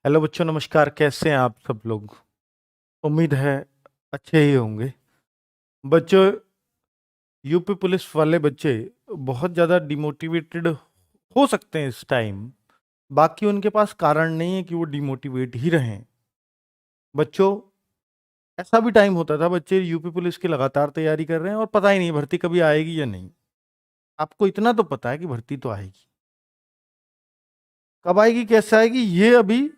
Hello बच्चों, नमस्कार। कैसे हैं आप सब लोग? उम्मीद है अच्छे ही होंगे। बच्चों, यूपी पुलिस वाले बच्चे बहुत ज़्यादा डिमोटिवेटेड हो सकते हैं इस टाइम। बाकी उनके पास कारण नहीं है कि वो डिमोटिवेट ही रहें। बच्चों, ऐसा भी टाइम होता था बच्चे यूपी पुलिस की लगातार तैयारी कर रहे हैं और पता ही नहीं भर्ती कभी आएगी या नहीं। आपको इतना तो पता है कि भर्ती तो आएगी। कब आएगी, कैसे आएगी, ये अभी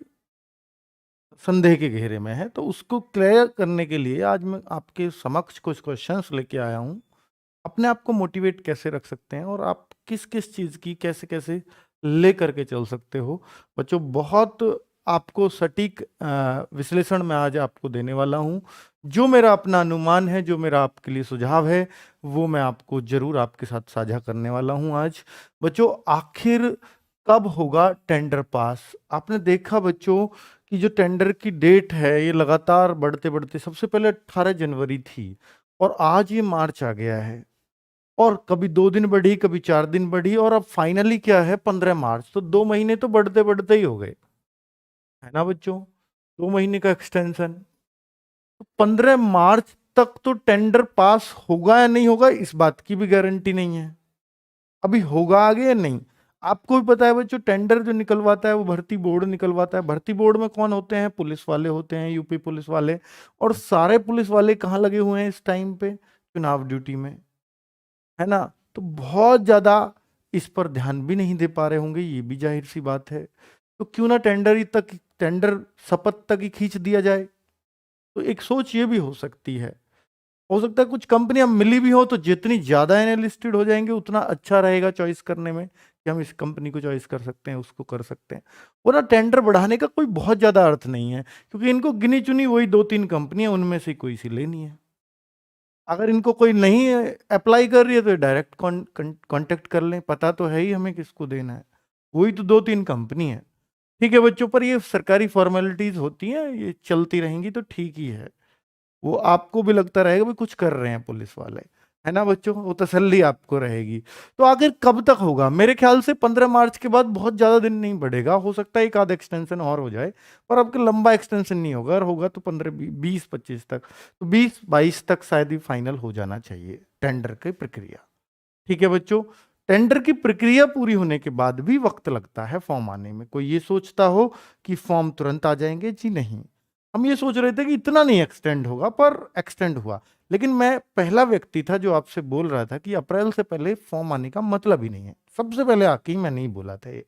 संदेह के घेरे में है। तो उसको क्लियर करने के लिए आज मैं आपके समक्ष कुछ क्वेश्चंस लेके आया हूँ। अपने आप को मोटिवेट कैसे रख सकते हैं और आप किस किस चीज़ की कैसे कैसे ले करके चल सकते हो। बच्चों, बहुत आपको सटीक विश्लेषण मैं आज आपको देने वाला हूँ। जो मेरा अपना अनुमान है, जो मेरा आपके लिए सुझाव है, वो मैं आपको जरूर आपके साथ साझा करने वाला हूँ आज। बच्चों, आखिर कब होगा टेंडर पास? आपने देखा बच्चों कि जो टेंडर की डेट है ये लगातार बढ़ते बढ़ते सबसे पहले 18 जनवरी थी और आज ये मार्च आ गया है। और कभी 2 दिन बढ़ी, कभी 4 दिन बढ़ी, और अब फाइनली क्या है, 15 मार्च। तो 2 महीने तो बढ़ते बढ़ते ही हो गए, है ना बच्चों? 2 महीने का एक्सटेंशन। तो 15 मार्च तक तो टेंडर पास होगा या नहीं होगा, इस बात की भी गारंटी नहीं है। अभी होगा आगे या नहीं। आपको भी पता है बच्चों, टेंडर जो निकलवाता है वो भर्ती बोर्ड निकलवाता है। भर्ती बोर्ड में कौन होते हैं? पुलिस वाले होते हैं, यूपी पुलिस वाले। और सारे पुलिस वाले कहाँ लगे हुए हैं इस टाइम पे? चुनाव ड्यूटी में, है ना? तो बहुत ज्यादा इस पर ध्यान भी नहीं दे पा रहे होंगे, ये भी जाहिर सी बात है। तो क्यों ना टेंडर शपथ तक ही खींच दिया जाए। तो एक सोच ये भी हो सकता है कुछ कंपनियां मिली भी हो तो जितनी ज्यादा एनालिस्टेड हो जाएंगे उतना अच्छा रहेगा चॉइस करने में, कि हम इस कंपनी को चॉइस कर सकते हैं, उसको कर सकते हैं। और ना, टेंडर बढ़ाने का कोई बहुत ज्यादा अर्थ नहीं है, क्योंकि इनको गिनी चुनी वही 2-3 कंपनियां, उनमें से कोई सी लेनी है। अगर इनको कोई नहीं अप्लाई कर रही है तो डायरेक्ट कांटेक्ट कर लें, पता तो है ही हमें किसको देना है। वही तो 2-3 कंपनी है। ठीक है बच्चों, पर ये सरकारी फॉर्मेलिटीज होती हैं, ये चलती रहेंगी तो ठीक ही है। वो आपको भी लगता रहेगा भी कुछ कर रहे हैं पुलिस वाले, है ना बच्चों? वो तसल्ली आपको रहेगी। तो आखिर कब तक होगा? मेरे ख्याल से 15 मार्च के बाद बहुत ज्यादा दिन नहीं बढ़ेगा, हो सकता है एक आध एक्सटेंशन और हो जाए। पर अब के लंबा एक्सटेंशन नहीं होगा, और होगा तो 15, 20, 25 तक। तो 20-22 तक शायद ही फाइनल हो जाना चाहिए टेंडर की प्रक्रिया। ठीक है बच्चों, टेंडर की प्रक्रिया पूरी होने के बाद भी वक्त लगता है फॉर्म आने में। कोई ये सोचता हो कि फॉर्म तुरंत आ जाएंगे, जी नहीं। हम ये सोच रहे थे कि इतना नहीं एक्सटेंड होगा, पर एक्सटेंड हुआ। लेकिन मैं पहला व्यक्ति था जो आपसे बोल रहा था कि अप्रैल से पहले फॉर्म आने का मतलब ही नहीं है। सबसे पहले आके ही मैं नहीं बोला था ये।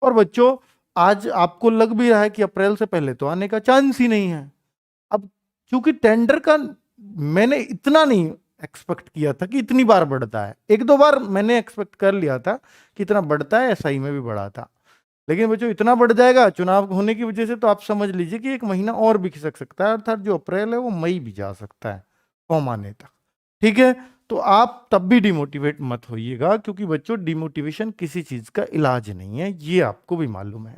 और बच्चों, आज आपको लग भी रहा है कि अप्रैल से पहले तो आने का चांस ही नहीं है। अब चूंकि टेंडर का मैंने इतना नहीं एक्सपेक्ट किया था कि इतनी बार बढ़ता है। एक दो बार मैंने एक्सपेक्ट कर लिया था कि इतना बढ़ता है, एसआई में भी बढ़ा था। लेकिन बच्चों, इतना बढ़ जाएगा चुनाव होने की वजह से, तो आप समझ लीजिए कि 1 महीना और भी खिसक सकता है, अर्थात जो अप्रैल है वो मई भी जा सकता है फॉर्म आने तक। ठीक है? तो आप तब भी डिमोटिवेट मत होइएगा, क्योंकि बच्चों, डिमोटिवेशन किसी चीज का इलाज नहीं है, ये आपको भी मालूम है।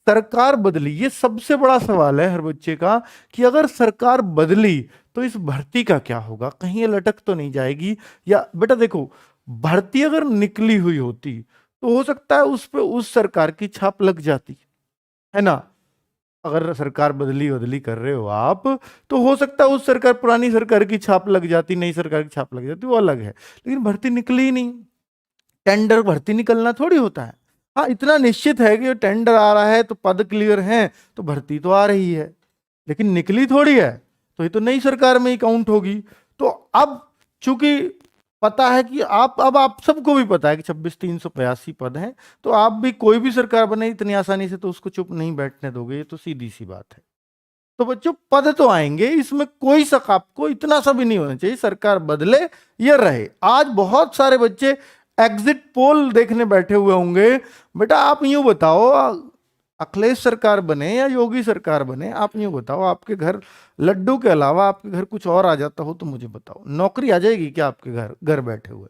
सरकार बदली, ये सबसे बड़ा सवाल है हर बच्चे का, कि अगर सरकार बदली तो इस भर्ती का क्या होगा? कहीं ये लटक तो नहीं जाएगी? या बेटा देखो, भर्ती अगर निकली हुई होती तो हो सकता है उस पे उस सरकार की छाप लग जाती, है ना? अगर सरकार बदली बदली कर रहे हो आप, तो हो सकता है उस सरकार, पुरानी सरकार की छाप लग जाती, नई सरकार की छाप लग जाती, वो अलग है। लेकिन भर्ती निकली ही नहीं। टेंडर भर्ती निकलना थोड़ी होता है। हाँ, इतना निश्चित है कि टेंडर आ रहा है तो पद क्लियर हैं, तो भर्ती तो आ रही है। लेकिन निकली थोड़ी है, तो ये तो नई सरकार में ही काउंट होगी। तो अब चूंकि पता है कि अब आप सबको भी पता है कि 26,382 पद हैं, तो आप भी कोई भी सरकार बने इतनी आसानी से तो उसको चुप नहीं बैठने दोगे, ये तो सीधी सी बात है। तो बच्चों, पद तो आएंगे, इसमें कोई शक आपको इतना सा भी नहीं होना चाहिए। सरकार बदले या रहे, आज बहुत सारे बच्चे एग्जिट पोल देखने बैठे हुए होंगे। बेटा आप यूं बताओ, अखिलेश सरकार बने या योगी सरकार बने, आप यूं बताओ, आपके घर लड्डू के अलावा आपके घर कुछ और आ जाता हो तो मुझे बताओ, नौकरी आ जाएगी क्या आपके घर घर बैठे हुए?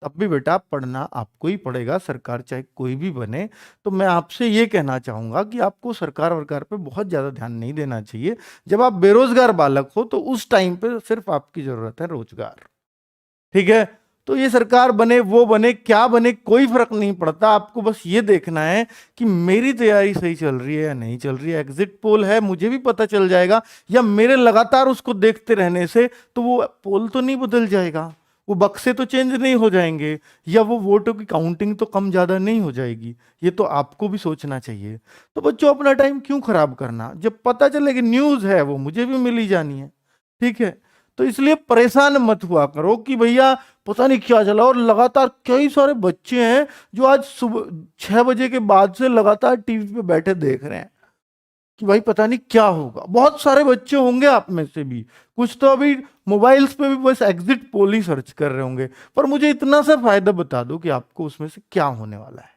तब भी बेटा पढ़ना आपको ही पड़ेगा, सरकार चाहे कोई भी बने। तो मैं आपसे ये कहना चाहूंगा कि आपको सरकार वरकार पे बहुत ज्यादा ध्यान नहीं देना चाहिए। जब आप बेरोजगार बालक हो तो उस टाइम पे सिर्फ आपकी जरूरत है रोजगार। ठीक है? तो ये सरकार बने वो बने क्या बने कोई फर्क नहीं पड़ता, आपको बस ये देखना है कि मेरी तैयारी सही चल रही है या नहीं चल रही है। एग्जिट पोल है, मुझे भी पता चल जाएगा, या मेरे लगातार उसको देखते रहने से तो वो पोल तो नहीं बदल जाएगा, वो बक्से तो चेंज नहीं हो जाएंगे, या वो वोटों की काउंटिंग तो कम ज्यादा नहीं हो जाएगी। ये तो आपको भी सोचना चाहिए। तो बच्चों अपना टाइम क्यों खराब करना, जब पता चले कि न्यूज है वो मुझे भी मिल ही जानी है, ठीक है। तो इसलिए परेशान मत हुआ करो कि भैया पता नहीं क्या चला। और लगातार कई सारे बच्चे हैं जो आज सुबह 6 बजे के बाद से लगातार टीवी पे बैठे देख रहे हैं कि भाई पता नहीं क्या होगा। बहुत सारे बच्चे होंगे आप में से भी, कुछ तो अभी मोबाइल्स पे भी बस एग्जिट पोल ही सर्च कर रहे होंगे। पर मुझे इतना सा फायदा बता दो कि आपको उसमें से क्या होने वाला है,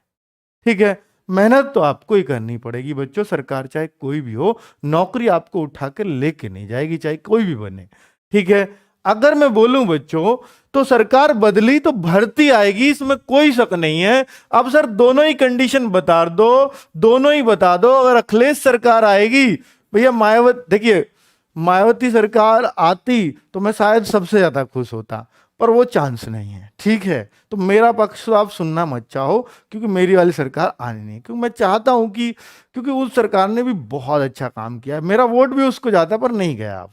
ठीक है। मेहनत तो आपको ही करनी पड़ेगी बच्चों, सरकार चाहे कोई भी हो, नौकरी आपको उठा के लेके नहीं जाएगी, चाहे कोई भी बने, ठीक है। अगर मैं बोलूं बच्चों तो सरकार बदली तो भर्ती आएगी, इसमें कोई शक नहीं है। अब सर दोनों ही कंडीशन बता दो, दोनों ही बता दो। अगर अखिलेश सरकार आएगी, भैया मायावती, देखिए मायावती सरकार आती तो मैं शायद सबसे ज्यादा खुश होता, पर वो चांस नहीं है, ठीक है। तो मेरा पक्ष तो आप सुनना मत चाहो, क्योंकि मेरी वाली सरकार आनी नहीं, क्योंकि मैं चाहता हूं कि, क्योंकि उस सरकार ने भी बहुत अच्छा काम किया है, मेरा वोट भी उसको जाता पर नहीं गया अब,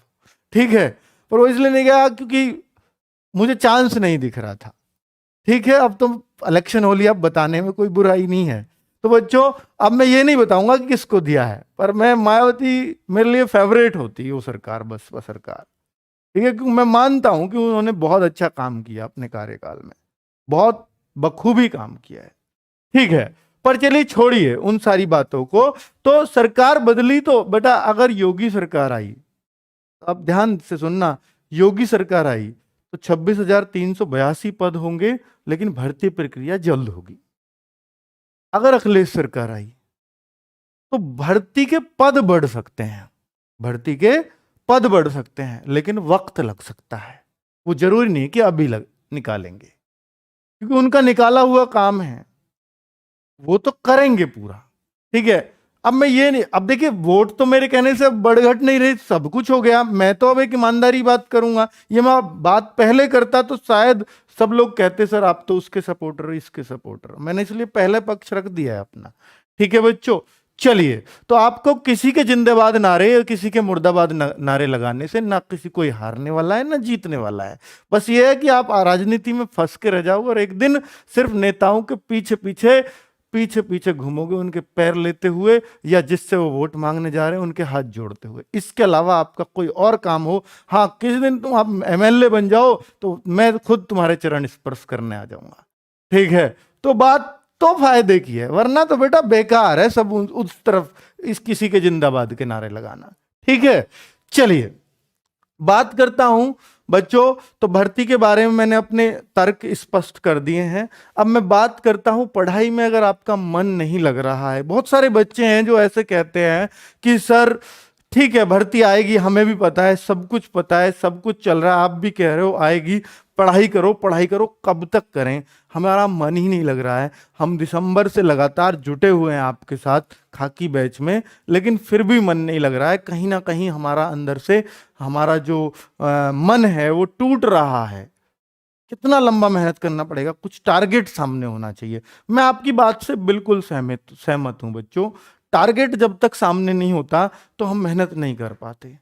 ठीक है। पर वो इसलिए नहीं गया क्योंकि मुझे चांस नहीं दिख रहा था, ठीक है। अब तो इलेक्शन हो लिया, अब बताने में कोई बुराई नहीं है। तो बच्चों अब मैं ये नहीं बताऊंगा कि किसको दिया है, पर मैं मायावती मेरे लिए फेवरेट होती है वो सरकार, बसपा सरकार, ठीक है। क्योंकि मैं मानता हूं कि उन्होंने बहुत अच्छा काम किया अपने कार्यकाल में, बहुत बखूबी काम किया है, ठीक है। पर चलिए छोड़िए उन सारी बातों को। तो सरकार बदली तो बेटा अगर योगी सरकार आई, अब ध्यान से सुनना, योगी सरकार आई तो 26,382 पद होंगे, लेकिन भर्ती प्रक्रिया जल्द होगी। अगर अखिलेश सरकार आई तो भर्ती के पद बढ़ सकते हैं, भर्ती के पद बढ़ सकते हैं, लेकिन वक्त लग सकता है। वो जरूरी नहीं कि अभी निकालेंगे, क्योंकि उनका निकाला हुआ काम है, वो तो करेंगे पूरा, ठीक है। अब मैं ये नहीं, अब देखिए वोट तो मेरे कहने से अब बढ़ घट नहीं रही, सब कुछ हो गया। मैं तो अब एक ईमानदारी बात करूंगा, ये मैं बात पहले करता तो शायद सब लोग कहते सर आप तो उसके सपोर्टर इसके सपोर्टर, मैंने इसलिए पहले पक्ष रख दिया है अपना, ठीक है बच्चों। चलिए, तो आपको किसी के जिंदाबाद नारे या किसी के मुर्दाबाद नारे लगाने से ना किसी कोई हारने वाला है ना जीतने वाला है। बस ये है कि आप राजनीति में फंस के रह जाओ और एक दिन सिर्फ नेताओं के पीछे पीछे पीछे पीछे घूमोगे, उनके पैर लेते हुए, या जिससे वो वोट मांगने जा रहे हैं उनके हाथ जोड़ते हुए। इसके अलावा आपका कोई और काम हो, हाँ किसी दिन तुम आप एमएलए बन जाओ तो मैं खुद तुम्हारे चरण स्पर्श करने आ जाऊंगा, ठीक है। तो बात तो फायदे की है, वरना तो बेटा बेकार है सब उस तरफ इस किसी के जिंदाबाद के नारे लगाना, ठीक है। चलिए बात करता हूं बच्चों, तो भर्ती के बारे में मैंने अपने तर्क स्पष्ट कर दिए हैं। अब मैं बात करता हूं पढ़ाई में अगर आपका मन नहीं लग रहा है। बहुत सारे बच्चे हैं जो ऐसे कहते हैं कि सर ठीक है भर्ती आएगी, हमें भी पता है, सब कुछ पता है, सब कुछ चल रहा है, आप भी कह रहे हो आएगी, पढ़ाई करो पढ़ाई करो। कब तक करें, हमारा मन ही नहीं लग रहा है। हम दिसंबर से लगातार जुटे हुए हैं आपके साथ खाकी बैच में, लेकिन फिर भी मन नहीं लग रहा है। कहीं ना कहीं हमारा अंदर से हमारा जो मन है वो टूट रहा है। कितना लंबा मेहनत करना पड़ेगा, कुछ टारगेट सामने होना चाहिए। मैं आपकी बात से बिल्कुल सहमत हूं बच्चों। टारगेट जब तक सामने नहीं होता तो हम मेहनत नहीं कर पाते।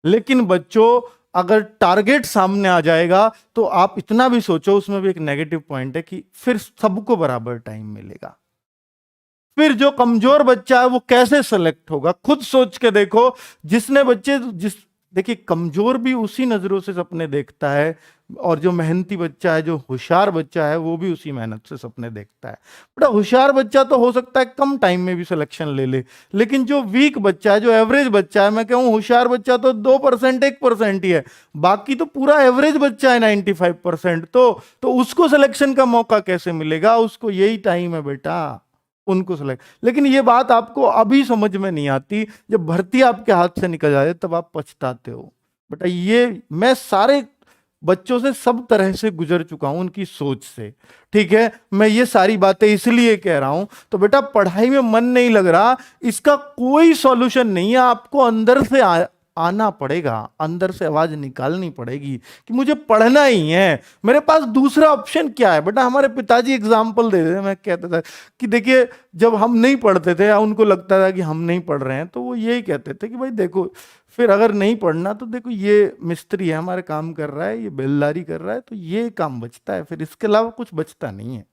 लेकिन बच्चों अगर टारगेट सामने आ जाएगा तो आप इतना भी सोचो, उसमें भी एक नेगेटिव पॉइंट है कि फिर सबको बराबर टाइम मिलेगा। फिर जो कमजोर बच्चा है वो कैसे सेलेक्ट होगा, खुद सोच के देखो। जिसने बच्चे देखिए कमजोर भी उसी नजरों से सपने देखता है, और जो मेहनती बच्चा है, जो होशियार बच्चा है, वो भी उसी मेहनत से सपने देखता है। बड़ा होशियार बच्चा तो हो सकता है कम टाइम में भी सिलेक्शन ले ले, लेकिन जो वीक बच्चा है, जो एवरेज बच्चा है, मैं कहूँ होशियार बच्चा तो 2% 1% ही है, बाकी तो पूरा एवरेज बच्चा है 95%। तो उसको सिलेक्शन का मौका कैसे मिलेगा, उसको यही टाइम है बेटा उनको सेलेक्ट। लेकिन ये बात आपको अभी समझ में नहीं आती, जब भर्ती आपके हाथ से निकल जाए तब आप पछताते हो। बेटा ये मैं सारे बच्चों से सब तरह से गुजर चुका हूं, उनकी सोच से, ठीक है। मैं ये सारी बातें इसलिए कह रहा हूं। तो बेटा पढ़ाई में मन नहीं लग रहा, इसका कोई सॉल्यूशन नहीं है, आपको अंदर से आना पड़ेगा, अंदर से आवाज निकालनी पड़ेगी कि मुझे पढ़ना ही है, मेरे पास दूसरा ऑप्शन क्या है। बेटा हमारे पिताजी एग्जाम्पल देते थे, मैं कहता था कि देखिए जब हम नहीं पढ़ते थे, उनको लगता था कि हम नहीं पढ़ रहे हैं, तो वो यही कहते थे कि भाई देखो, फिर अगर नहीं पढ़ना तो देखो ये मिस्त्री है, हमारे काम कर रहा है, ये बेलदारी कर रहा है, तो ये काम बचता है, फिर इसके अलावा कुछ बचता नहीं है।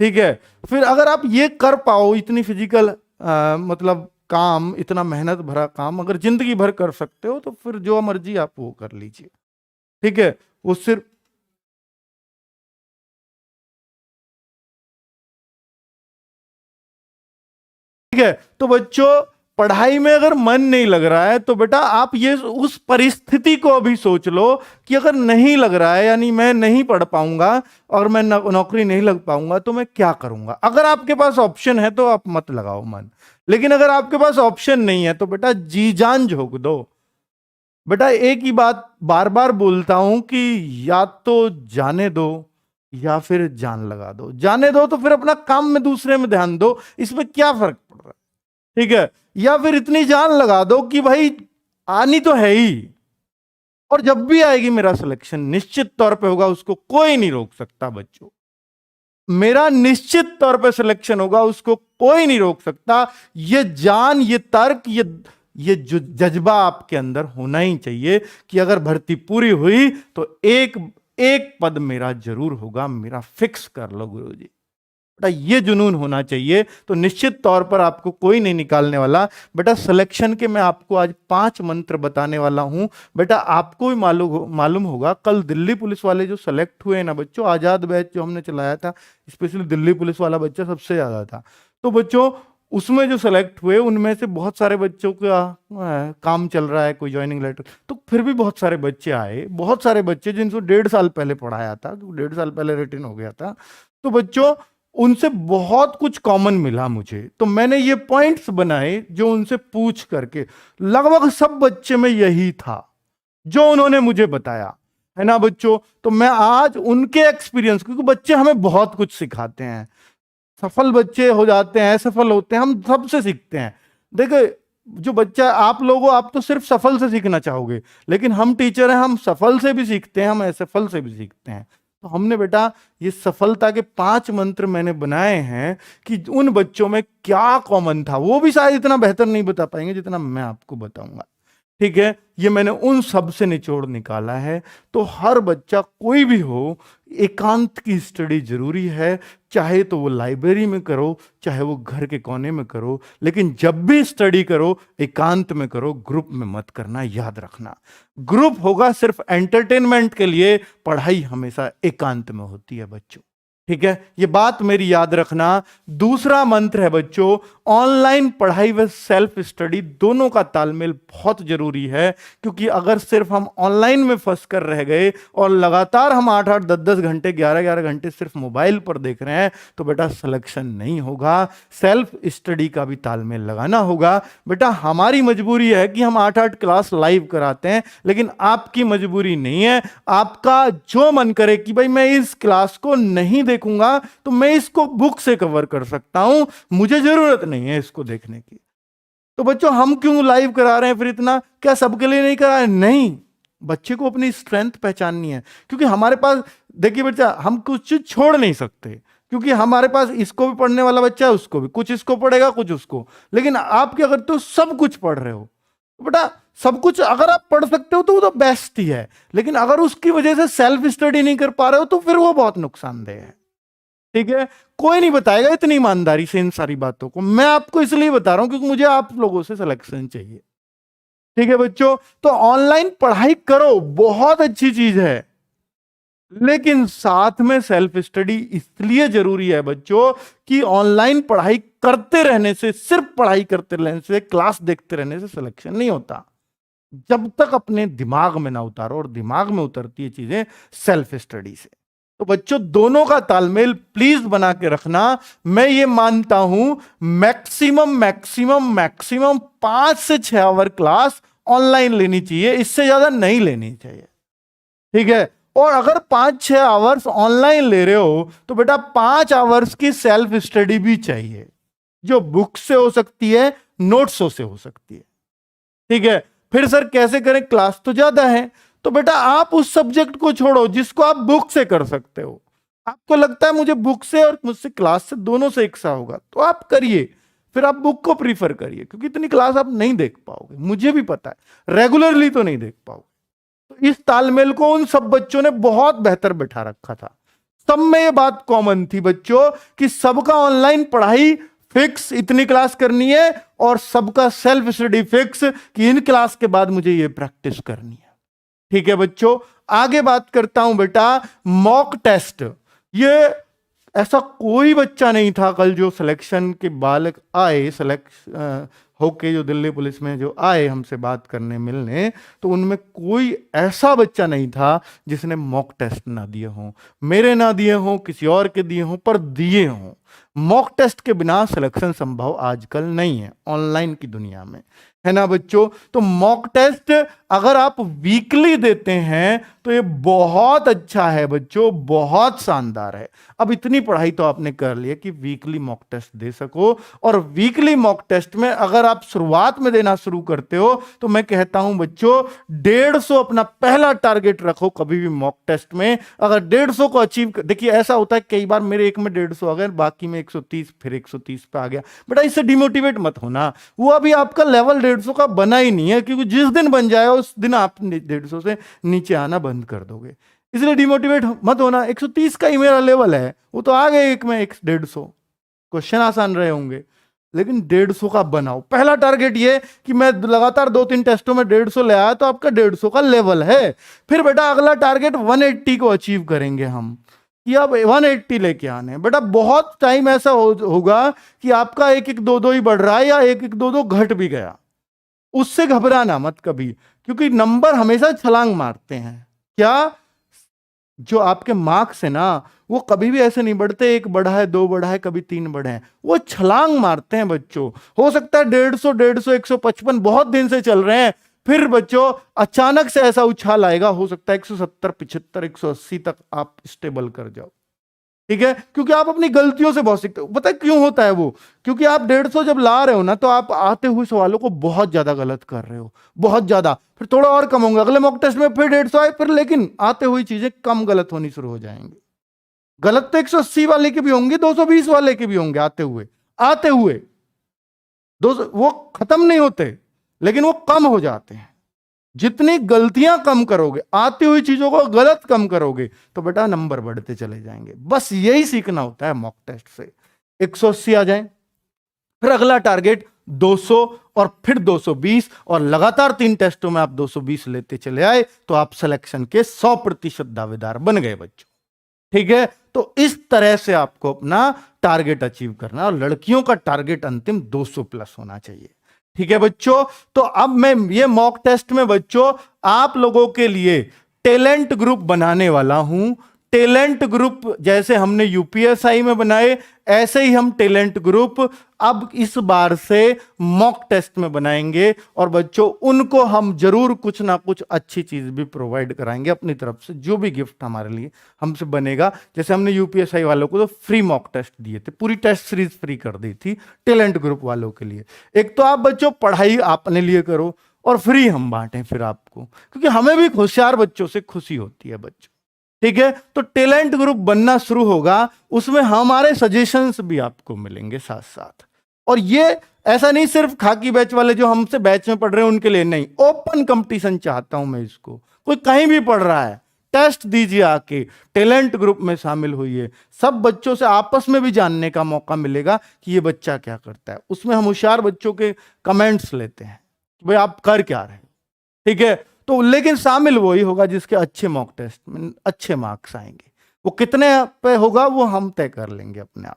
ठीक है, फिर अगर आप ये कर पाओ, इतनी फिजिकल मतलब काम, इतना मेहनत भरा काम अगर जिंदगी भर कर सकते हो, तो फिर जो मर्जी आप वो कर लीजिए। ठीक है, वो सिर्फ ठीक है। तो बच्चों पढ़ाई में अगर मन नहीं लग रहा है तो बेटा आप ये उस परिस्थिति को अभी सोच लो कि अगर नहीं लग रहा है, यानी मैं नहीं पढ़ पाऊंगा और मैं नौकरी नहीं लग पाऊंगा, तो मैं क्या करूंगा। अगर आपके पास ऑप्शन है तो आप मत लगाओ मन, लेकिन अगर आपके पास ऑप्शन नहीं है तो बेटा जी जान झोंक दो। बेटा एक ही बात बार बार बोलता हूं कि या तो जाने दो या फिर जान लगा दो। जाने दो तो फिर अपना काम में दूसरे में ध्यान दो, इसमें क्या फर्क पड़ रहा है। ठीक है, या फिर इतनी जान लगा दो कि भाई आनी तो है ही, और जब भी आएगी मेरा सिलेक्शन निश्चित तौर पे होगा, उसको कोई नहीं रोक सकता बच्चों। मेरा निश्चित तौर पे सिलेक्शन होगा, उसको कोई नहीं रोक सकता। ये जान, ये तर्क, ये जो जज्बा आपके अंदर होना ही चाहिए कि अगर भर्ती पूरी हुई तो एक एक पद मेरा जरूर होगा, मेरा फिक्स कर लो गुरुजी। बेटा ये जुनून होना चाहिए, तो निश्चित तौर पर आपको कोई नहीं निकालने वाला। बेटा सिलेक्शन के मैं आपको आज 5 मंत्र बताने वाला हूं। बेटा आपको भी मालूम होगा, कल दिल्ली पुलिस वाले जो सेलेक्ट हुए ना बच्चों, आजाद बैच जो हमने चलाया था, स्पेशली दिल्ली पुलिस वाला बच्चा सबसे ज्यादा था। तो बच्चों उसमें जो सेलेक्ट हुए उनमें से बहुत सारे बच्चों का काम चल रहा है, कोई ज्वाइनिंग लेटर, तो फिर भी बहुत सारे बच्चे आए, बहुत सारे बच्चे जिनको 1.5 साल पहले पढ़ाया था, 1.5 साल पहले रिटर्न हो गया था। तो बच्चों उनसे बहुत कुछ कॉमन मिला मुझे, तो मैंने ये पॉइंट्स बनाए जो उनसे पूछ करके, लगभग सब बच्चे में यही था जो उन्होंने मुझे बताया, है ना बच्चों। तो मैं आज उनके एक्सपीरियंस, क्योंकि बच्चे हमें बहुत कुछ सिखाते हैं, सफल बच्चे हो जाते हैं, असफल होते हैं, हम सबसे सीखते हैं। देखो जो बच्चा, आप लोगों, आप तो सिर्फ सफल से सीखना चाहोगे, लेकिन हम टीचर हैं, हम सफल से भी सीखते हैं, हम असफल से भी सीखते हैं। तो हमने बेटा ये सफलता के 5 मंत्र मैंने बनाए हैं कि उन बच्चों में क्या कॉमन था, वो भी शायद इतना बेहतर नहीं बता पाएंगे जितना मैं आपको बताऊंगा। ठीक है, ये मैंने उन सब से निचोड़ निकाला है। तो हर बच्चा कोई भी हो, एकांत की स्टडी जरूरी है, चाहे तो वो लाइब्रेरी में करो, चाहे वो घर के कोने में करो, लेकिन जब भी स्टडी करो एकांत में करो, ग्रुप में मत करना, याद रखना। ग्रुप होगा सिर्फ एंटरटेनमेंट के लिए, पढ़ाई हमेशा एकांत में होती है बच्चों। ठीक है, ये बात मेरी याद रखना। दूसरा मंत्र है बच्चों, ऑनलाइन पढ़ाई व सेल्फ स्टडी दोनों का तालमेल बहुत जरूरी है, क्योंकि अगर सिर्फ हम ऑनलाइन में फंस कर रह गए और लगातार हम 8-8 10-10 घंटे 11-11 घंटे सिर्फ मोबाइल पर देख रहे हैं, तो बेटा सिलेक्शन नहीं होगा। सेल्फ स्टडी का भी तालमेल लगाना होगा। बेटा हमारी मजबूरी है कि हम 8-8 क्लास लाइव कराते हैं, लेकिन आपकी मजबूरी नहीं है। आपका जो मन करे कि भाई मैं इस क्लास को नहीं देखूंगा, तो मैं इसको बुक से कवर कर सकता हूं, मुझे जरूरत नहीं है इसको देखने की। तो बच्चों हम क्यों लाइव करा रहे हैं फिर इतना? क्या सबके लिए नहीं करा रहे? नहीं, बच्चे को अपनी स्ट्रेंथ पहचाननी है, क्योंकि हमारे पास, देखिए बच्चा, हम कुछ चीज छोड़ नहीं सकते, क्योंकि हमारे पास इसको भी पढ़ने वाला बच्चा है, उसको भी, कुछ इसको पढ़ेगा कुछ उसको। लेकिन आप क्या करते हो, सब कुछ पढ़ रहे हो। तो बेटा सब कुछ अगर आप पढ़ सकते हो तो वो तो बेस्ट ही है, लेकिन अगर उसकी वजह से सेल्फ स्टडी नहीं कर पा रहे हो तो फिर वो बहुत नुकसानदेह है। ठीक है, कोई नहीं बताएगा इतनी ईमानदारी से इन सारी बातों को, मैं आपको इसलिए बता रहा हूं क्योंकि मुझे आप लोगों से सिलेक्शन चाहिए। ठीक है बच्चों, तो ऑनलाइन पढ़ाई करो, बहुत अच्छी चीज है, लेकिन साथ में सेल्फ स्टडी इसलिए जरूरी है बच्चों कि ऑनलाइन पढ़ाई करते रहने से, सिर्फ पढ़ाई करते रहने से, क्लास देखते रहने से सिलेक्शन नहीं होता। जब तक अपने दिमाग में ना उतारो, और दिमाग में उतरती है चीजें सेल्फ स्टडी से। तो बच्चों दोनों का तालमेल प्लीज बना के रखना। मैं ये मानता हूं मैक्सिमम मैक्सिमम मैक्सिमम 5 से 6 आवर क्लास ऑनलाइन लेनी चाहिए, इससे ज्यादा नहीं लेनी चाहिए। ठीक है, और अगर 5-6 आवर्स ऑनलाइन ले रहे हो तो बेटा 5 आवर्स की सेल्फ स्टडी भी चाहिए, जो बुक से हो सकती है, नोट्सों से हो सकती है। ठीक है, फिर सर कैसे करें, क्लास तो ज्यादा है। तो बेटा आप उस सब्जेक्ट को छोड़ो जिसको आप बुक से कर सकते हो। आपको लगता है मुझे बुक से और मुझसे क्लास से दोनों से एक सा होगा, तो आप करिए, फिर आप बुक को प्रीफर करिए, क्योंकि इतनी क्लास आप नहीं देख पाओगे, मुझे भी पता है, रेगुलरली तो नहीं देख पाओगे। तो इस तालमेल को उन सब बच्चों ने बहुत बेहतर बैठा रखा था। सब में ये बात कॉमन थी बच्चों कि सबका ऑनलाइन पढ़ाई फिक्स, इतनी क्लास करनी है, और सबका सेल्फ स्टडी फिक्स कि इन क्लास के बाद मुझे ये प्रैक्टिस करनी है। ठीक है बच्चों, आगे बात करता हूं बेटा मॉक टेस्ट। ये ऐसा कोई बच्चा नहीं था कल जो सिलेक्शन के बालक आए, सिलेक्ट होके जो दिल्ली पुलिस में जो आए हमसे बात करने मिलने, तो उनमें कोई ऐसा बच्चा नहीं था जिसने मॉक टेस्ट ना दिए हों, मेरे ना दिए हों, किसी और के दिए हों, पर दिए हों। मॉक टेस्ट के बिना सिलेक्शन संभव आजकल नहीं है ऑनलाइन की दुनिया में, है ना बच्चों। तो मॉक टेस्ट अगर आप वीकली देते हैं तो ये बहुत अच्छा है बच्चों, बहुत शानदार है। अब इतनी पढ़ाई तो आपने कर ली है कि वीकली मॉक टेस्ट दे सको, और वीकली मॉक टेस्ट में अगर आप शुरुआत में देना शुरू करते हो तो मैं कहता हूं बच्चों 150 अपना पहला टारगेट रखो कभी भी मॉक टेस्ट में। अगर 150 को अचीव, देखिए ऐसा होता है कई बार मेरे एक में 150 आ गए, बाकी में 130, फिर 130 पे आ गया, बेटा इससे डिमोटिवेट मत होना, वो अभी आपका लेवल 150 का बना ही नहीं है, क्योंकि जिस दिन बन जाए उस दिन आप 150 से नीचे आना बंद कर दोगे, इसलिए डिमोटिवेट मत होना। 130 का ही मेरा लेवल है, वो तो आ गए एक में 150, क्वेश्चन आसान रहे होंगे, लेकिन 150 का बनाओ। पहला टारगेट ये कि मैं लगातार 2-3 टेस्टों में 150 ले आया, तो आपका 150 का लेवल है। फिर बेटा अगला टारगेट 180 को अचीव करेंगे हम, कि अब 180 लेके आने हैं। बेटा बहुत टाइम ऐसा होगा कि आपका 1-1-2-2 ही बढ़ रहा है, या 1-1-2-2 घट भी गया, उससे घबराना मत कभी, क्योंकि नंबर हमेशा छलांग मारते हैं। क्या जो आपके मार्क्स है ना, वो कभी भी ऐसे नहीं बढ़ते 1 बढ़ा है 2 बढ़ा है कभी 3 बढ़े हैं, वो छलांग मारते हैं बच्चों। हो सकता है 150 155 बहुत दिन से चल रहे हैं, फिर बच्चों अचानक से ऐसा उछाल आएगा, हो सकता है 170 75 180 तक आप स्टेबल कर जाओ। ठीक है, क्योंकि आप अपनी गलतियों से बहुत सीखते हो। पता है क्यों होता है वो, क्योंकि आप 150 जब ला रहे हो ना, तो आप आते हुए सवालों को बहुत ज्यादा गलत कर रहे हो, बहुत ज्यादा, फिर थोड़ा और कम होंगे, अगले मॉक टेस्ट में फिर 150 आए, फिर लेकिन आते हुए चीजें कम गलत होनी शुरू हो जाएंगी। गलत तो 180 वाले के भी होंगे, 220 वाले के भी होंगे, आते हुए 200 वो खत्म नहीं होते, लेकिन वो कम हो जाते हैं। जितनी गलतियां कम करोगे, आती हुई चीजों को गलत कम करोगे, तो बेटा नंबर बढ़ते चले जाएंगे। बस यही सीखना होता है मॉक टेस्ट से। 180 आ जाए, फिर अगला टारगेट 200, और फिर 220, और लगातार 3 टेस्टों में आप 220 लेते चले आए, तो आप सिलेक्शन के 100% दावेदार बन गए बच्चों। ठीक है, तो इस तरह से आपको अपना टारगेट अचीव करना, और लड़कियों का टारगेट अंतिम 200+ होना चाहिए। ठीक है बच्चों, तो अब मैं ये मॉक टेस्ट में बच्चों आप लोगों के लिए टैलेंट ग्रुप बनाने वाला हूं। टैलेंट ग्रुप जैसे हमने यूपीएसआई में बनाए, ऐसे ही हम टैलेंट ग्रुप अब इस बार से मॉक टेस्ट में बनाएंगे, और बच्चों उनको हम जरूर कुछ ना कुछ अच्छी चीज भी प्रोवाइड कराएंगे अपनी तरफ से, जो भी गिफ्ट हमारे लिए हमसे बनेगा। जैसे हमने यूपीएसआई वालों को तो फ्री मॉक टेस्ट दिए थे, पूरी टेस्ट सीरीज फ्री कर दी थी टैलेंट ग्रुप वालों के लिए। एक तो आप बच्चों पढ़ाई अपने लिए करो, और फ्री हम बांटें फिर आपको, क्योंकि हमें भी होशियार बच्चों से खुशी होती है बच्चों। ठीक है, तो टैलेंट ग्रुप बनना शुरू होगा, उसमें हमारे सजेशंस भी आपको मिलेंगे साथ साथ। और ये ऐसा नहीं सिर्फ खाकी बैच वाले जो हमसे बैच में पढ़ रहे हैं उनके लिए नहीं, ओपन कंपटीशन चाहता हूं मैं इसको। कोई कहीं भी पढ़ रहा है, टेस्ट दीजिए आके, टैलेंट ग्रुप में शामिल होइए। सब बच्चों से आपस में भी जानने का मौका मिलेगा कि ये बच्चा क्या करता है। उसमें हम होशियार बच्चों के कमेंट्स लेते हैं, भाई आप कर क्या रहे हैं। ठीक है, तो लेकिन शामिल वही होगा जिसके अच्छे मॉक टेस्ट में अच्छे मार्क्स आएंगे। वो कितने पे होगा वो हम तय कर लेंगे अपने आप।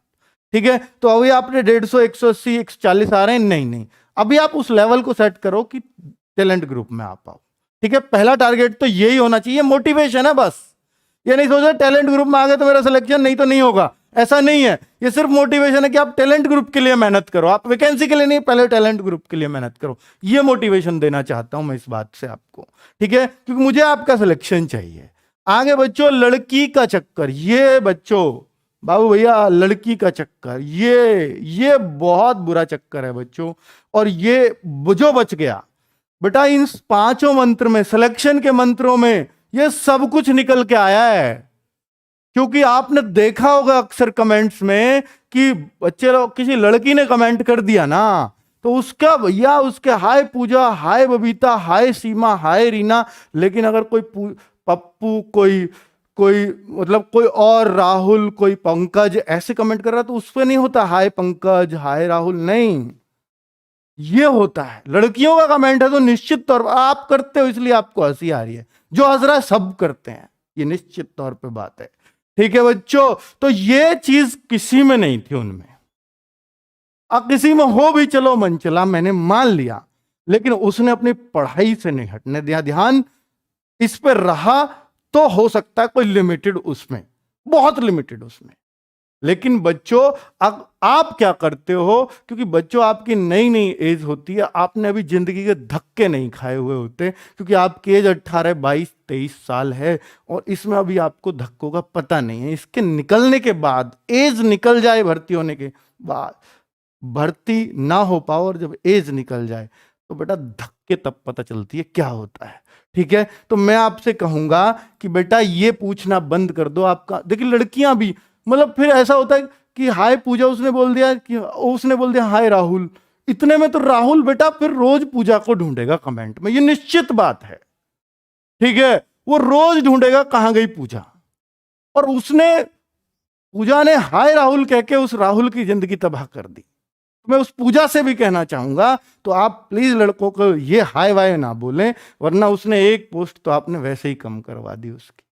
ठीक है, तो अभी आपने 150 180 140 आ रहे हैं, नहीं, अभी आप उस लेवल को सेट करो कि टैलेंट ग्रुप में आप आओ। ठीक है, पहला टारगेट तो यही होना चाहिए, मोटिवेशन है बस। ये नहीं सोचो टैलेंट ग्रुप में आ गए तो मेरा सिलेक्शन नहीं तो नहीं होगा, ऐसा नहीं है। ये सिर्फ मोटिवेशन है कि आप टैलेंट ग्रुप के लिए मेहनत करो, आप वैकेंसी के लिए नहीं, पहले टैलेंट ग्रुप के लिए मेहनत करो। ये मोटिवेशन देना चाहता हूं मैं इस बात से आपको। ठीक है, क्योंकि मुझे आपका सिलेक्शन चाहिए। आगे बच्चों लड़की का चक्कर, ये बच्चों बाबू भैया लड़की का चक्कर, ये बहुत बुरा चक्कर है बच्चों। और ये जो बच गया, बेटा इन पांचों मंत्र में, सिलेक्शन के मंत्रों में ये सब कुछ निकल के आया है। क्योंकि आपने देखा होगा अक्सर कमेंट्स में कि बच्चे लोग, किसी लड़की ने कमेंट कर दिया ना, तो उसका भैया उसके हाय पूजा, हाय बबीता, हाय सीमा, हाय रीना। लेकिन अगर कोई पप्पू, कोई कोई मतलब कोई और राहुल, कोई पंकज ऐसे कमेंट कर रहा, तो उस पर नहीं होता हाय पंकज, हाय राहुल, नहीं, ये होता है लड़कियों का कमेंट है। तो निश्चित तौर पर आप करते हो इसलिए आपको हंसी आ रही है, जो हंस रहा है सब करते हैं, ये निश्चित तौर पे बात है। ठीक है बच्चों, तो ये चीज किसी में नहीं थी उनमें। अब किसी में हो भी चलो मन चला, मैंने मान लिया, लेकिन उसने अपनी पढ़ाई से नहीं हटने दिया, ध्यान इस पर रहा। तो हो सकता है कोई लिमिटेड उसमें, बहुत लिमिटेड उसमें। लेकिन बच्चों अब आप क्या करते हो, क्योंकि बच्चों आपकी नई नई एज होती है, आपने अभी जिंदगी के धक्के नहीं खाए हुए होते, क्योंकि आपकी एज 18, 22, 23 साल है, और इसमें अभी आपको धक्कों का पता नहीं है। इसके निकलने के बाद, एज निकल जाए भर्ती होने के बाद, भर्ती ना हो पाओ और जब एज निकल जाए तो बेटा धक्के तब पता चलती है क्या होता है। ठीक है, तो मैं आपसे कहूंगा कि बेटा ये पूछना बंद कर दो। आपका देखिए लड़कियां भी, मतलब फिर ऐसा होता है कि हाय पूजा उसने बोल दिया, कि उसने बोल दिया हाय राहुल, इतने में तो राहुल बेटा फिर रोज पूजा को ढूंढेगा कमेंट में, ये निश्चित बात है। ठीक है, वो रोज ढूंढेगा कहां गई पूजा, और उसने, पूजा ने हाय राहुल कह के उस राहुल की जिंदगी तबाह कर दी। मैं उस पूजा से भी कहना चाहूंगा, तो आप प्लीज लड़कों को ये हाय वाय ना बोलें, वरना उसने एक पोस्ट तो आपने वैसे ही कम करवा दी उसकी,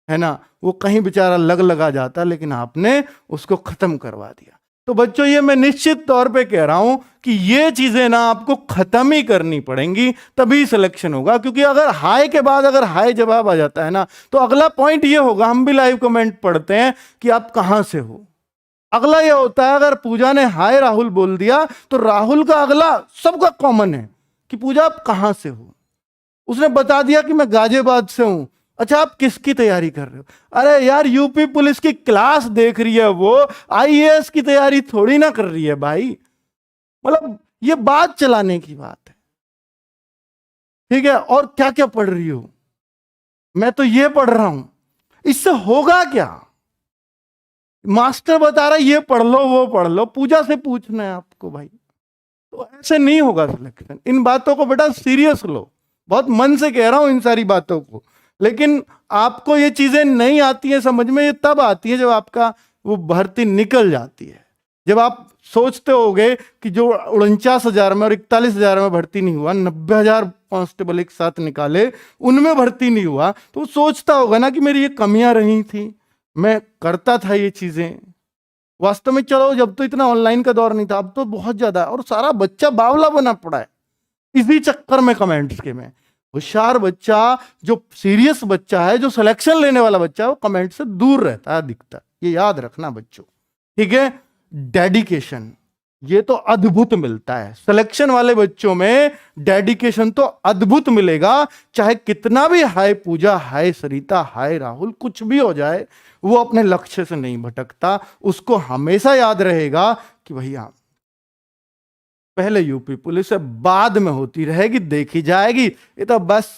है ना। वो कहीं बेचारा लगा जाता, लेकिन आपने उसको खत्म करवा दिया। तो बच्चों ये मैं निश्चित तौर पे कह रहा हूं कि ये चीजें ना आपको खत्म ही करनी पड़ेंगी, तभी सिलेक्शन होगा। क्योंकि अगर हाय के बाद अगर हाय जवाब आ जाता है ना, तो अगला पॉइंट ये होगा, हम भी लाइव कमेंट पढ़ते हैं कि आप कहां से हो। अगला ये होता है, अगर पूजा ने हाय राहुल बोल दिया तो राहुल का अगला सबका कॉमन है कि पूजा आप कहां से हो। उसने बता दिया कि मैं गाजियाबाद से हूं। अच्छा आप किसकी तैयारी कर रहे हो? अरे यार यूपी पुलिस की क्लास देख रही है वो, आईएएस की तैयारी थोड़ी ना कर रही है भाई। मतलब ये बात चलाने की बात है। ठीक है, और क्या क्या पढ़ रही हो? मैं तो ये पढ़ रहा हूं। इससे होगा क्या? मास्टर बता रहा है ये पढ़ लो वो पढ़ लो, पूजा से पूछना है आपको भाई। तो ऐसे नहीं होगा सिलेक्शन। इन बातों को बेटा सीरियस लो, बहुत मन से कह रहा हूं इन सारी बातों को। लेकिन आपको ये चीजें नहीं आती हैं समझ में, ये तब आती है जब आपका वो भर्ती निकल जाती है। जब आप सोचते होगे कि जो 49,000 में और 41,000 में भर्ती नहीं हुआ, 90,000 कांस्टेबल एक साथ निकाले, उनमें भर्ती नहीं हुआ, तो वो सोचता होगा ना कि मेरी ये कमियां रही थी, मैं करता था ये चीजें। वास्तव में चलो जब तो इतना ऑनलाइन का दौर नहीं था, अब तो बहुत ज्यादा, और सारा बच्चा बावला बना पड़ा है इसी चक्कर में कमेंट्स के में। होशियार बच्चा, जो सीरियस बच्चा है, जो सिलेक्शन लेने वाला बच्चा है, वो कमेंट से दूर रहता है, दिखता है। ये याद रखना बच्चों। ठीक है, डेडिकेशन ये तो अद्भुत मिलता है सिलेक्शन वाले बच्चों में। डेडिकेशन तो अद्भुत मिलेगा, चाहे कितना भी हाय पूजा, हाय सरिता, हाय राहुल कुछ भी हो जाए, वो अपने लक्ष्य से नहीं भटकता। उसको हमेशा याद रहेगा कि भैया पहले यूपी पुलिस से बाद में होती रहेगी, देखी जाएगी, ये तो बस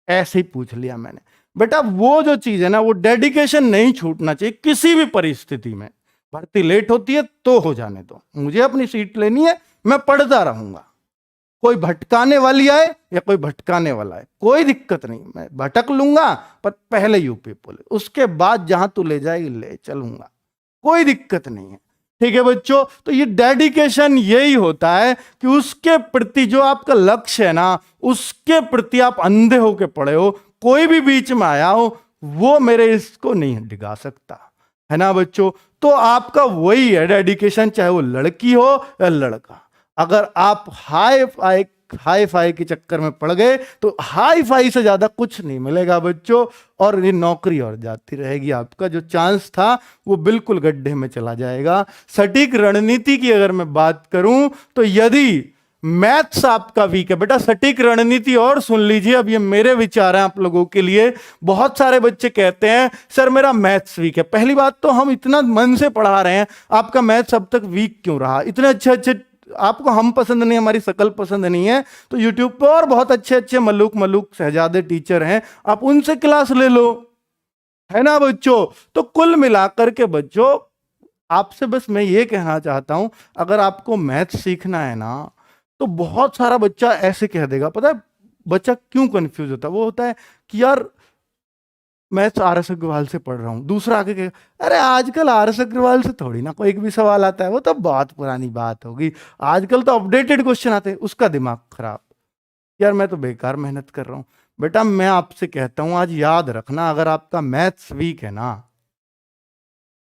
ऐसे ही पूछ लिया मैंने। बेटा वो जो चीज है ना, वो डेडिकेशन नहीं छूटना चाहिए किसी भी परिस्थिति में। भर्ती लेट होती है तो हो जाने दो, मुझे अपनी सीट लेनी है, मैं पढ़ता रहूंगा। कोई भटकाने वाली आए या कोई भटकाने वाला है, कोई दिक्कत नहीं, मैं भटक लूंगा, पर पहले यूपी पुलिस, उसके बाद जहां तू ले जाएगी ले चलूंगा, कोई दिक्कत नहीं है। ठीक है बच्चों, तो ये डेडिकेशन यही होता है कि उसके प्रति जो आपका लक्ष्य है ना, उसके प्रति आप अंधे होके पड़े हो। कोई भी बीच में आया हो वो मेरे इसको नहीं डिगा सकता, है ना बच्चों। तो आपका वही है डेडिकेशन, चाहे वो लड़की हो या लड़का। अगर आप हाई फाई के चक्कर में पड़ गए तो हाई फाई से ज्यादा कुछ नहीं मिलेगा बच्चों, और ये नौकरी और जाती रहेगी। आपका जो चांस था वो बिल्कुल गड्ढे में चला जाएगा। सटीक रणनीति की अगर मैं बात करूं तो यदि मैथ्स आपका वीक है बेटा, सटीक रणनीति, और सुन लीजिए, अब ये मेरे विचार हैं आप लोगों के लिए। बहुत सारे बच्चे कहते हैं सर मेरा मैथ्स वीक है। पहली बात तो हम इतना मन से पढ़ा रहे हैं, आपका मैथ्स अब तक वीक क्यों रहा? इतने अच्छे अच्छे आपको हम पसंद नहीं, हमारी शकल पसंद नहीं है, तो यूट्यूब पर और बहुत अच्छे अच्छे मलूक शहजादे टीचर हैं, आप उनसे क्लास ले लो, है ना बच्चों। तो कुल मिलाकर के बच्चों, आपसे बस मैं ये कहना चाहता हूं, अगर आपको मैथ सीखना है ना, तो बहुत सारा बच्चा ऐसे कह देगा, पता है बच्चा क्यों कंफ्यूज होता है, वो होता है कि यार मैं तो आर एस अग्रवाल से पढ़ रहा हूँ, दूसरा आके कहेगा अरे आजकल आर एस अग्रवाल से थोड़ी ना कोई भी सवाल आता है, वो तो बहुत पुरानी बात होगी, आजकल तो अपडेटेड क्वेश्चन आते हैं, उसका दिमाग खराब। यार मैं तो बेकार मेहनत कर रहा हूँ। बेटा मैं आपसे कहता हूं, आज याद रखना, अगर आपका मैथ्स वीक है ना,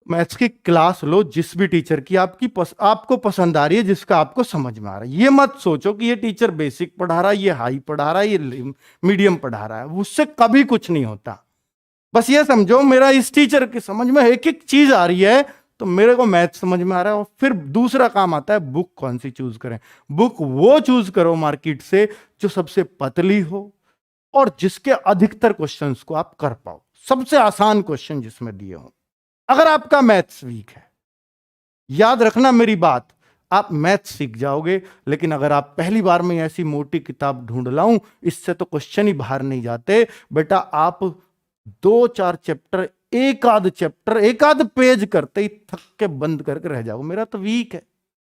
मैथ्स की क्लास लो जिस भी टीचर की आपको पसंद आ रही है, जिसका आपको समझ में आ रहा है। ये मत सोचो कि ये टीचर बेसिक पढ़ा रहा है, ये हाई पढ़ा रहा है, ये मीडियम पढ़ा रहा है, उससे कभी कुछ नहीं होता। बस ये समझो मेरा इस टीचर की समझ में एक एक चीज आ रही है, तो मेरे को मैथ समझ में आ रहा है। और फिर दूसरा काम आता है, बुक कौन सी चूज करें। बुक वो चूज करो मार्केट से जो सबसे पतली हो और जिसके अधिकतर क्वेश्चंस को आप कर पाओ, सबसे आसान क्वेश्चन जिसमें दिए हो। अगर आपका मैथ्स वीक है, याद रखना मेरी बात, आप मैथ्स सीख जाओगे, लेकिन अगर आप पहली बार में ऐसी मोटी किताब ढूंढ लाऊं, इससे तो क्वेश्चन ही बाहर नहीं जाते बेटा, आप 2-4 चैप्टर, एक आध पेज करते ही थक के बंद करके रह जाओगे, मेरा तो वीक है।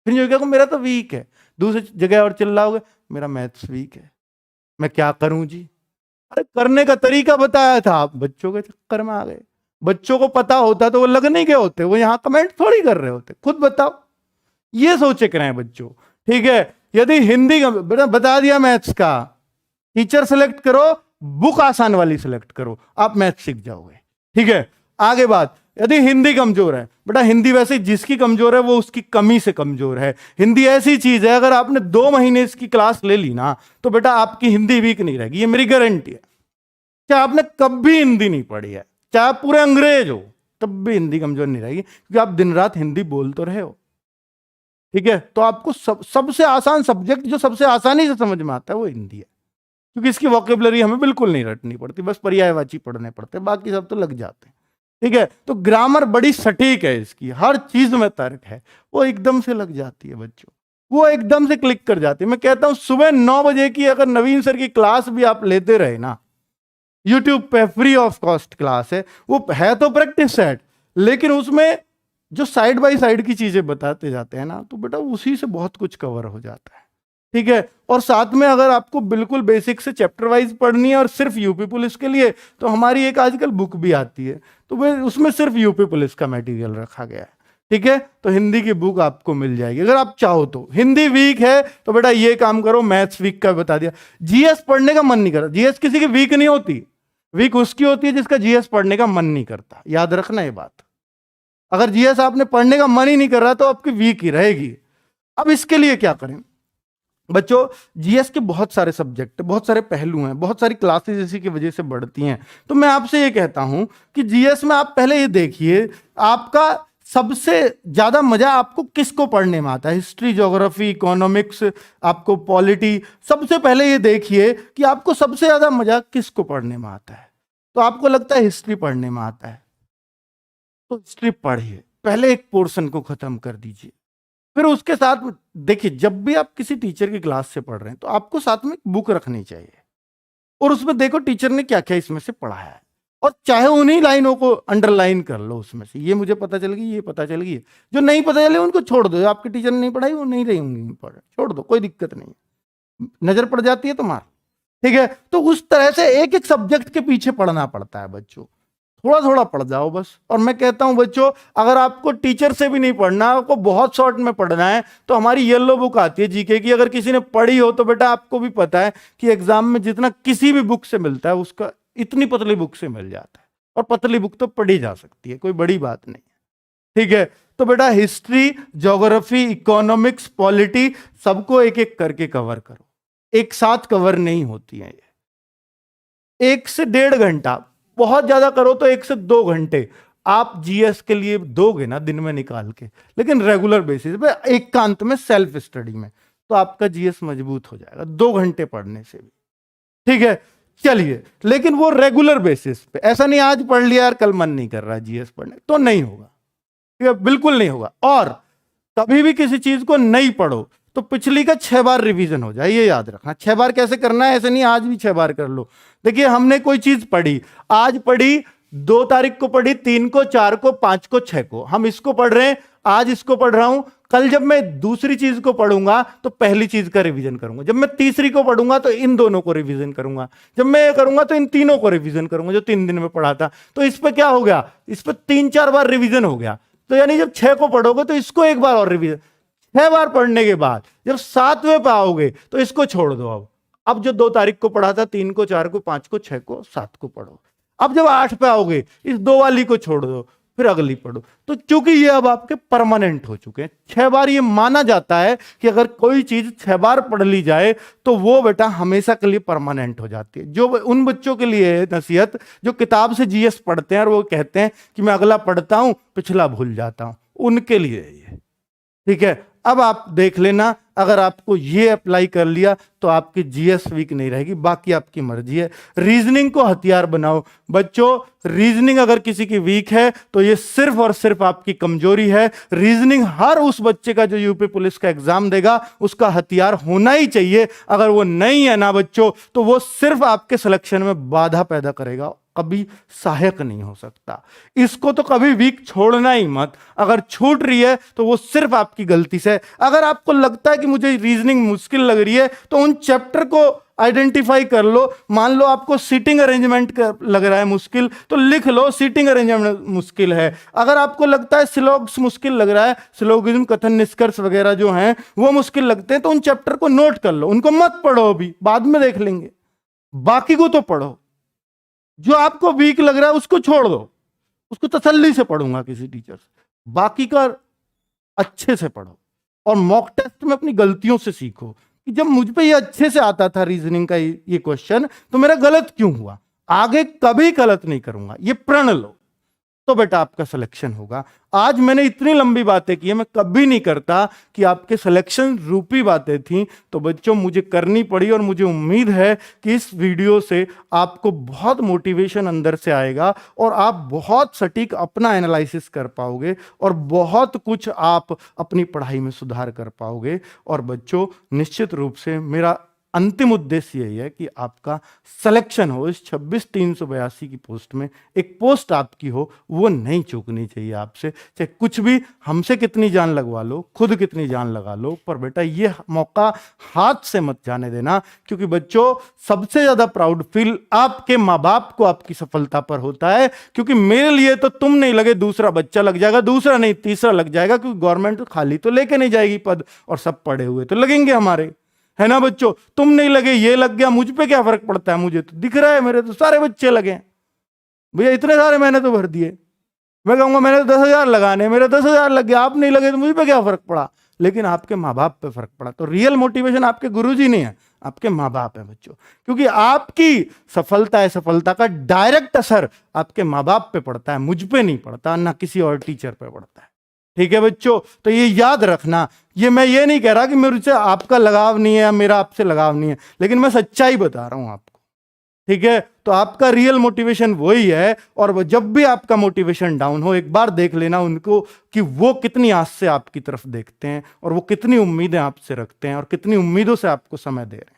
फिर जो कहोगे मेरा तो वीक है, दूसरी जगह और चिल्लाओगे मेरा मैथ्स वीक है, मैं क्या करूं जी। अरे करने का तरीका बताया था, आप बच्चों के चक्कर में आ गए। बच्चों को पता होता तो वो लग नहीं गए होते, वो यहां कमेंट थोड़ी कर रहे होते, खुद बताओ। ये सोचे करें बच्चों, ठीक है। यदि हिंदी का बेटा बता दिया मैथ्स का, टीचर सेलेक्ट करो, बुक आसान वाली सेलेक्ट करो, आप मैथ सीख जाओगे, ठीक है। आगे बात, यदि हिंदी कमजोर है, बेटा हिंदी वैसे जिसकी कमजोर है वो उसकी कमी से कमजोर है। हिंदी ऐसी चीज है, अगर आपने 2 महीने इसकी क्लास ले ली ना, तो बेटा आपकी हिंदी वीक नहीं रहेगी, ये मेरी गारंटी है। चाहे आपने कभी हिंदी नहीं पढ़ी है, चाहे आप पूरे अंग्रेज हो, तब भी हिंदी कमजोर नहीं रहेगी, क्योंकि आप दिन रात हिंदी बोल तो रहे हो, ठीक है। तो आपको सबसे आसान सब्जेक्ट जो सबसे आसानी से समझ में आता है वो हिंदी है, क्योंकि इसकी वोकेबलरी हमें बिल्कुल नहीं रटनी पड़ती, बस पर्यायवाची पढ़ने पड़ते, बाकी सब तो लग जाते हैं, ठीक है। तो ग्रामर बड़ी सटीक है इसकी, हर चीज में तर्क है, वो एकदम से लग जाती है बच्चों, वो एकदम से क्लिक कर जाती है। मैं कहता हूं सुबह 9 बजे की अगर नवीन सर की क्लास भी आप लेते रहे ना, यूट्यूब पे फ्री ऑफ कॉस्ट क्लास है, वो है तो प्रैक्टिस सेट, लेकिन उसमें जो साइड बाय साइड की चीजें बताते जाते हैं ना, तो बेटा उसी से बहुत कुछ कवर हो जाता है, ठीक है। और साथ में अगर आपको बिल्कुल बेसिक से चैप्टर वाइज पढ़नी है और सिर्फ यूपी पुलिस के लिए, तो हमारी एक आजकल बुक भी आती है, तो वे उसमें सिर्फ यूपी पुलिस का मटेरियल रखा गया है, ठीक है। तो हिंदी की बुक आपको मिल जाएगी अगर आप चाहो तो। हिंदी वीक है तो बेटा ये काम करो, मैथ्स वीक का बता दिया। जीएस पढ़ने का मन नहीं करता, जीएस किसी की वीक नहीं होती, वीक उसकी होती है जिसका जीएस पढ़ने का मन नहीं करता, याद रखना ये बात। अगर जीएस आपने पढ़ने का मन ही नहीं कर रहा तो आपकी वीक ही रहेगी। अब इसके लिए क्या करें बच्चों, जीएस के बहुत सारे सब्जेक्ट, बहुत सारे पहलू हैं, बहुत सारी क्लासेस इसी की वजह से बढ़ती हैं। तो मैं आपसे ये कहता हूं कि जीएस में आप पहले ये देखिए, आपका सबसे ज्यादा मजा आपको किसको पढ़ने में आता है, हिस्ट्री, ज्योग्राफी, इकोनॉमिक्स, आपको पॉलिटी। सबसे पहले ये देखिए कि आपको सबसे ज्यादा मजा किसको पढ़ने में आता है। तो आपको लगता है हिस्ट्री पढ़ने में आता है, तो हिस्ट्री पढ़िए, पहले एक पोर्शन को खत्म कर दीजिए। फिर उसके साथ देखिए, जब भी आप किसी टीचर की क्लास से पढ़ रहे हैं तो आपको साथ में एक बुक रखनी चाहिए, और उसमें देखो टीचर ने क्या क्या इसमें से पढ़ाया है, और चाहे उन्हीं लाइनों को अंडरलाइन कर लो उसमें से, ये मुझे पता चल गई, ये पता चल गई। जो नहीं पता चले उनको छोड़ दो, आपके टीचर ने नहीं पढ़ाई वो नहीं रहेंगी, छोड़ दो, कोई दिक्कत नहीं, नजर पड़ जाती है तुम्हारा, ठीक है। तो उस तरह से एक एक सब्जेक्ट के पीछे पढ़ना पड़ता है बच्चों, थोड़ा थोड़ा पढ़ जाओ बस। और मैं कहता हूं बच्चों, अगर आपको टीचर से भी नहीं पढ़ना, आपको बहुत शॉर्ट में पढ़ना है, तो हमारी येलो बुक आती है जीके की, अगर किसी ने पढ़ी हो तो बेटा आपको भी पता है कि एग्जाम में जितना किसी भी बुक से मिलता है उसका इतनी पतली बुक से मिल जाता है, और पतली बुक तो पढ़ी जा सकती है, कोई बड़ी बात नहीं है, ठीक है। तो बेटा हिस्ट्री, ज्योग्राफी, इकोनॉमिक्स, पॉलिटी, सबको एक एक करके कवर करो, एक साथ कवर नहीं होती है ये। 1 से 1.5 घंटा, बहुत ज्यादा करो तो 1 से 2 घंटे आप जीएस के लिए दोगे ना दिन में निकाल के, लेकिन रेगुलर बेसिस पे एकांत में सेल्फ स्टडी में, तो आपका जीएस मजबूत हो जाएगा 2 घंटे पढ़ने से भी, ठीक है। चलिए, लेकिन वो रेगुलर बेसिस पे, ऐसा नहीं आज पढ़ लिया यार कल मन नहीं कर रहा जीएस पढ़ने, तो नहीं होगा, ठीक है, बिल्कुल नहीं होगा। और कभी भी किसी चीज को नहीं पढ़ो तो पिछली का 6 बार रिवीजन हो जाए, ये याद रखना। 6 बार कैसे करना है, ऐसे नहीं आज भी 6 बार कर लो। देखिए हमने कोई चीज पढ़ी, आज पढ़ी, 2 तारीख को पढ़ी, 3 को, 4 को, 5 को, 6 को, हम इसको पढ़ रहे हैं, आज इसको पढ़ रहा हूं। कल जब मैं दूसरी चीज को पढ़ूंगा तो पहली चीज का रिवीजन करूंगा, जब मैं तीसरी को पढ़ूंगा तो इन दोनों को रिवीजन करूंगा, जब मैं ये करूंगा तो इन तीनों को रिवीजन करूंगा जो 3 दिन में पढ़ा था। तो इस पे क्या हो गया, इस पे 3-4 बार रिवीजन हो गया। तो यानी जब 6 को पढ़ोगे तो इसको एक बार और रिवीजन, 6 बार पढ़ने के बाद जब 7वें पे आओगे तो इसको छोड़ दो। अब जो 2 तारीख को पढ़ा था, 3 को, 4 को, 5 को, 6 को, 7 को पढ़ो। अब जब 8 पे आओगे इस 2 वाली को छोड़ दो, फिर अगली पढ़ो। तो चूंकि ये अब आपके परमानेंट हो चुके हैं, 6 बार ये माना जाता है कि अगर कोई चीज 6 बार पढ़ ली जाए तो वो बेटा हमेशा के लिए परमानेंट हो जाती है। जो उन बच्चों के लिए है नसीहत जो किताब से जीएस पढ़ते हैं और वो कहते हैं कि मैं अगला पढ़ता हूं पिछला भूल जाता हूं, उनके लिए ये ठीक है। अब आप देख लेना, अगर आपको ये अप्लाई कर लिया तो आपकी जीएस वीक नहीं रहेगी, बाकी आपकी मर्जी है। रीजनिंग को हथियार बनाओ बच्चों। रीजनिंग अगर किसी की वीक है तो ये सिर्फ और सिर्फ आपकी कमजोरी है। रीजनिंग हर उस बच्चे का जो यूपी पुलिस का एग्जाम देगा उसका हथियार होना ही चाहिए। अगर वो नहीं है ना बच्चों तो वो सिर्फ आपके सिलेक्शन में बाधा पैदा करेगा, कभी सहायक नहीं हो सकता। इसको तो कभी वीक छोड़ना ही मत। अगर छूट रही है तो वो सिर्फ आपकी गलती से। अगर आपको लगता है कि मुझे रीजनिंग मुश्किल लग रही है तो उन चैप्टर को आइडेंटिफाई कर लो। मान लो आपको सीटिंग अरेंजमेंट लग रहा है मुश्किल तो लिख लो सीटिंग अरेंजमेंट मुश्किल है। अगर आपको लगता है सिलोग्स मुश्किल लग रहा है, सिलोगिज्म, कथन, निष्कर्ष वगैरह जो हैं वो मुश्किल लगते हैं तो उन चैप्टर को नोट कर लो। उनको मत पढ़ो अभी, बाद में देख लेंगे। बाकी को तो पढ़ो। जो आपको वीक लग रहा है उसको छोड़ दो, उसको तसल्ली से पढ़ूंगा किसी टीचर से। बाकी का अच्छे से पढ़ो और मॉक टेस्ट में अपनी गलतियों से सीखो कि जब मुझ पे ये अच्छे से आता था रीजनिंग का ये क्वेश्चन तो मेरा गलत क्यों हुआ, आगे कभी गलत नहीं करूंगा, ये प्रण लो तो बेटा आपका सिलेक्शन होगा। आज मैंने इतनी लंबी बातें की है, मैं कभी नहीं करता कि आपके सिलेक्शन रूपी बातें थी, तो बच्चों मुझे करनी पड़ी और मुझे उम्मीद है कि इस वीडियो से आपको बहुत मोटिवेशन अंदर से आएगा और आप बहुत सटीक अपना एनालिसिस कर पाओगे और बहुत कुछ आप अपनी पढ़ाई में सुधार कर पाओगे। और बच्चों निश्चित रूप से मेरा अंतिम उद्देश्य यही है कि आपका सिलेक्शन हो इस 26,382 की पोस्ट में। एक पोस्ट आपकी हो वो नहीं चूकनी चाहिए आपसे, चाहे कुछ भी हमसे कितनी जान लगवा लो, खुद कितनी जान लगा लो, पर बेटा ये मौका हाथ से मत जाने देना। क्योंकि बच्चों सबसे ज्यादा प्राउड फील आपके माँ बाप को आपकी सफलता पर होता है। क्योंकि मेरे लिए तो तुम नहीं लगे दूसरा बच्चा लग जाएगा, दूसरा नहीं तीसरा लग जाएगा, क्योंकि गवर्नमेंट तो खाली तो लेके नहीं जाएगी पद, और सब पढ़े हुए तो लगेंगे हमारे, है ना बच्चों। तुम नहीं लगे, ये लग गया, मुझ पे क्या फर्क पड़ता है, मुझे तो दिख रहा है मेरे तो सारे बच्चे लगे हैं भैया, इतने सारे मैंने तो भर दिए। मैं कहूंगा मैंने तो 10,000 लगाने, मेरे 10,000 लग गया, आप नहीं लगे तो मुझ पे क्या फर्क पड़ा। लेकिन आपके माँ बाप पे फर्क पड़ा। तो रियल मोटिवेशन आपके गुरुजी नहीं है, आपके माँ बाप है बच्चों। क्योंकि आपकी सफलता का डायरेक्ट असर आपके माँ बाप पे पड़ता है, मुझ पे नहीं पड़ता, ना किसी और टीचर पे पड़ता है। ठीक है बच्चों, तो ये याद रखना। मैं ये नहीं कह रहा कि मेरे से आपका लगाव नहीं है या मेरा आपसे लगाव नहीं है, लेकिन मैं सच्चाई बता रहा हूं आपको। ठीक है, तो आपका रियल मोटिवेशन वही है। और जब भी आपका मोटिवेशन डाउन हो, एक बार देख लेना उनको कि वो कितनी आस से आपकी तरफ देखते हैं और वो कितनी उम्मीदें आपसे रखते हैं और कितनी उम्मीदों से आपको समय दे रहे हैं।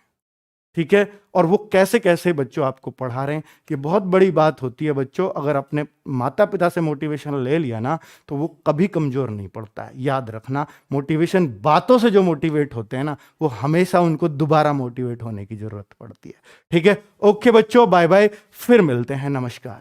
ठीक है, और वो कैसे कैसे बच्चों आपको पढ़ा रहे हैं, कि बहुत बड़ी बात होती है बच्चों। अगर अपने माता पिता से मोटिवेशन ले लिया ना तो वो कभी कमजोर नहीं पड़ता है। याद रखना, मोटिवेशन बातों से जो मोटिवेट होते हैं ना, वो हमेशा उनको दोबारा मोटिवेट होने की जरूरत पड़ती है। ठीक है, ओके बच्चों, बाय बाय, फिर मिलते हैं, नमस्कार।